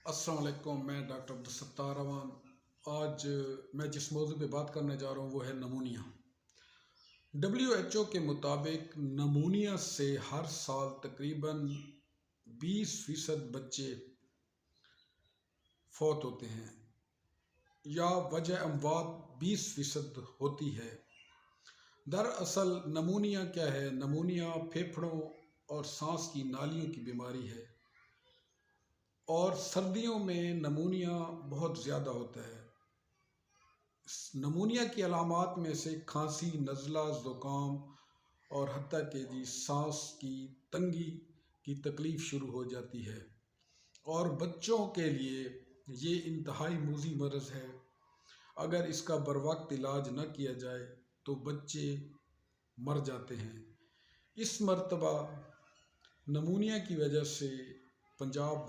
السلام علیکم، میں ڈاکٹر عبدالستار امان۔ آج میں جس موضوع پہ بات کرنے جا رہا ہوں وہ ہے نمونیا۔ WHO کے مطابق نمونیا سے ہر سال تقریباً 20% بچے فوت ہوتے ہیں یا وجہ اموات 20% ہوتی ہے۔ دراصل نمونیا کیا ہے؟ نمونیا پھیپھڑوں اور سانس کی نالیوں کی بیماری ہے، اور سردیوں میں نمونیا بہت زیادہ ہوتا ہے۔ نمونیا کی علامات میں سے کھانسی، نزلہ، زکام اور حتیٰ کہ سانس کی تنگی کی تکلیف شروع ہو جاتی ہے، اور بچوں کے لیے یہ انتہائی موذی مرض ہے۔ اگر اس کا بروقت علاج نہ کیا جائے تو بچے مر جاتے ہیں۔ اس مرتبہ نمونیا کی وجہ سے پنجاب